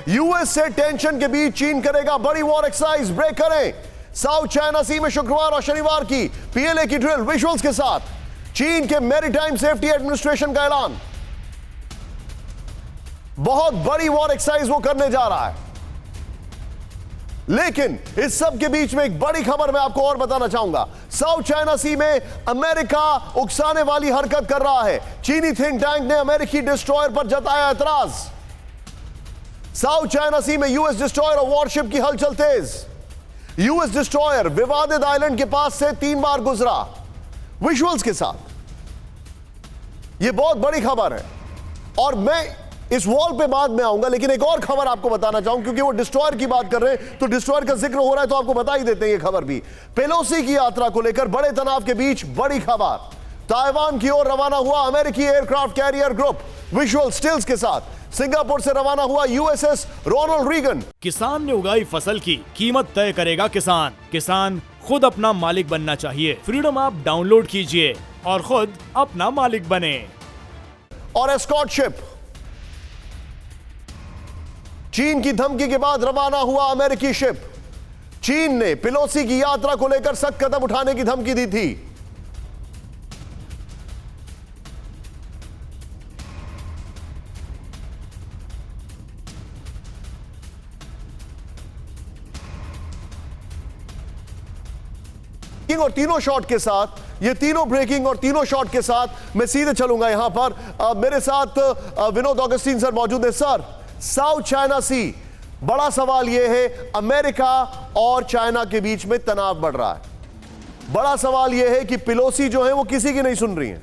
US से tension के बीच चीन करेगा बड़ी वॉर एक्सरसाइज। ब्रेक करें। साउथ चाइना सी में शुक्रवार और शनिवार की पीएलए की ड्रिल विजुअल्स के साथ चीन के मैरीटाइम सेफ्टी एडमिनिस्ट्रेशन का ऐलान। बहुत बड़ी वॉर एक्सरसाइज वो करने जा रहा है। लेकिन इस सब के बीच में एक बड़ी खबर मैं आपको और बताना चाहूंगा। साउथ चाइना सी में अमेरिका उकसाने वाली हरकत कर रहा है। चीनी थिंक टैंक ने अमेरिकी डिस्ट्रॉयर पर जताया एतराज। साउथ चाइना सी में यूएस डिस्ट्रॉयर और वॉरशिप की हलचल तेज। यूएस डिस्ट्रॉयर विवादित आइलैंड के पास से 3 बार गुजरा। विजुअल्स के साथ यह बहुत बड़ी खबर है और मैं इस वॉल पे बाद में आऊंगा, लेकिन एक और खबर आपको बताना चाहूंगा क्योंकि वो डिस्ट्रॉयर की बात कर रहे हैं तो डिस्ट्रॉयर का जिक्र हो रहा है तो आपको बता ही देते हैं ये खबर भी। पेलोसी की यात्रा को लेकर बड़े तनाव के बीच बड़ी खबर। ताइवान की ओर रवाना हुआ अमेरिकी aircraft carrier group. Visual stills के साथ सिंगापुर से रवाना हुआ यूएसएस रोनाल्ड रीगन। किसान ने उगाई फसल की कीमत तय करेगा किसान। किसान खुद अपना मालिक बनना चाहिए। फ्रीडम ऐप डाउनलोड कीजिए और खुद अपना मालिक बने। और एस्कॉर्ट शिप चीन की धमकी के बाद रवाना हुआ अमेरिकी शिप। चीन ने पेलोसी की यात्रा को लेकर सख्त कदम उठाने की धमकी दी थी। और तीनों शॉट के साथ, ये तीनों ब्रेकिंग और तीनों शॉट के साथ मैं सीधे चलूंगा यहां पर। मेरे साथ विनोद ऑगस्टीन सर मौजूद है। सर, साउथ चाइना सी, बड़ा सवाल यह है अमेरिका और चाइना के बीच में तनाव बढ़ रहा है। बड़ा सवाल यह है कि पेलोसी जो है वो किसी की नहीं सुन रही है।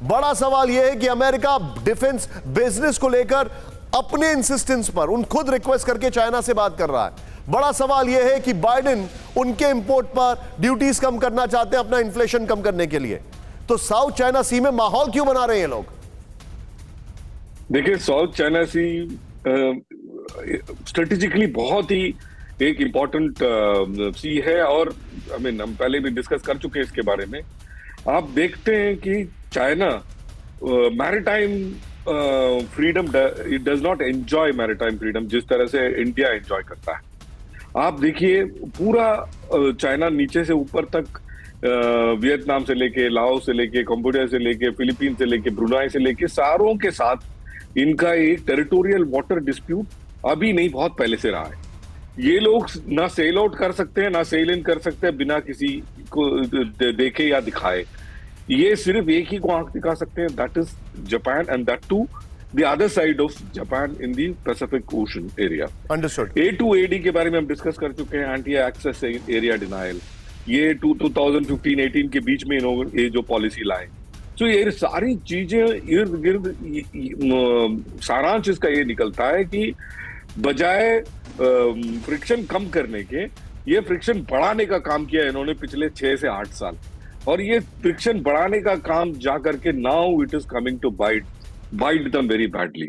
बड़ा सवाल यह है कि अमेरिका डिफेंस बिजनेस को लेकर अपने इंसिस्टेंस पर उन खुद रिक्वेस्ट करके चाइना से बात कर रहा है। बड़ा सवाल यह है कि बाइडेन उनके इंपोर्ट पर ड्यूटीज कम करना चाहते हैं अपना इन्फ्लेशन कम करने के लिए। तो साउथ चाइना सी में माहौल क्यों बना रहे हैं लोग? देखिए, साउथ चाइना सी स्ट्रेटेजिकली बहुत ही एक इम्पोर्टेंट सी है और हम पहले भी डिस्कस कर चुके हैं इसके बारे में। आप देखते हैं कि China maritime freedom, it does not enjoy maritime freedom जिस तरह से इंडिया एंजॉय करता है। आप देखिए, पूरा चाइना नीचे से ऊपर तक, वियतनाम से लेके, लाओस से लेके, कंबोडिया से लेके, फिलीपींस से लेके, ब्रुनाई से लेके, सारों के साथ इनका एक टेरिटोरियल वाटर डिस्प्यूट अभी नहीं, बहुत पहले से रहा है। ये लोग ना सेल आउट कर सकते हैं, ना सेल इन कर सकते हैं बिना किसी को देखे या दिखाए। ये सिर्फ एक ही को आंख दिखा सकते हैं, that is Japan, and that to the other side of Japan in the Pacific Ocean area. Understood. A2AD के बारे में हम डिस्कस कर चुके हैं, एंटी एक्सेस एरिया डिनाइल। ये 2015-18 के बीच में इन्होंने ये जो पॉलिसी लाए, तो ये सारी चीजें इर्द गिर्द, सारांश इसका ये निकलता है कि बजाय फ्रिक्शन कम करने के, ये फ्रिक्शन बढ़ाने का काम किया इन्होंने पिछले 6 से 8 साल। और ये फ्रिक्शन बढ़ाने का काम जा करके now it is coming to bite them very badly,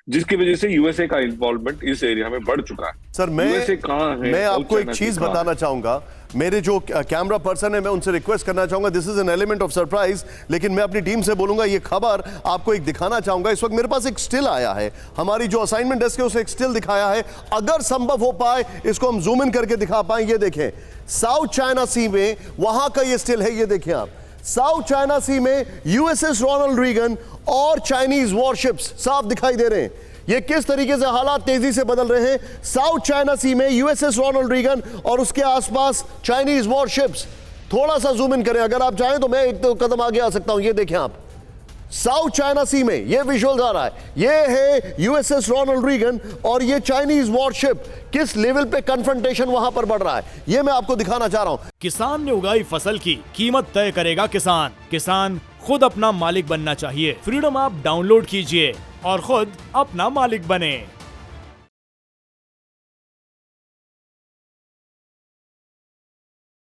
जिसकी वजह से यूएसए का इन्वॉल्वमेंट इस एरिया में बढ़ चुका है। सर, मैं आपको एक चीज बताना चाहूंगा। मेरे जो कैमरा पर्सन है, मैं उनसे रिक्वेस्ट करना चाहूंगा, this is an element of surprise, लेकिन मैं अपनी टीम से बोलूंगा ये खबर आपको एक दिखाना चाहूंगा। इस वक्त मेरे पास एक स्टिल आया है, हमारी जो असाइनमेंट डेस्क है उसे एक स्टिल दिखाया है। अगर संभव हो पाए इसको हम जूम इन करके दिखा पाए। ये देखें, साउथ चाइना सी में वहां का ये स्टिल है। ये देखें आप, साउथ चाइना सी में यूएसएस रोनाल्ड रीगन और चाइनीज वॉरशिप्स साफ दिखाई दे रहे हैं। ये किस तरीके से हालात तेजी से बदल रहे हैं। साउथ चाइना सी में यूएसएस रोनाल्ड रीगन और उसके आसपास चाइनीज वॉरशिप्स। थोड़ा सा जूम इन करें अगर आप चाहें तो, मैं एक तो कदम आगे आ सकता हूं। ये देखें आप, साउथ चाइना सी में ये विजुअल आ रहा है, ये है यूएसएस रोनाल्ड रीगन और ये चाइनीज वॉरशिप। किस लेवल पे कन्फ्रंटेशन वहां पर बढ़ रहा है, ये मैं आपको दिखाना चाह रहा हूं। किसान ने उगाई फसल की कीमत तय करेगा किसान। किसान खुद अपना मालिक बनना चाहिए। फ्रीडम ऐप डाउनलोड कीजिए और खुद अपना मालिक बने।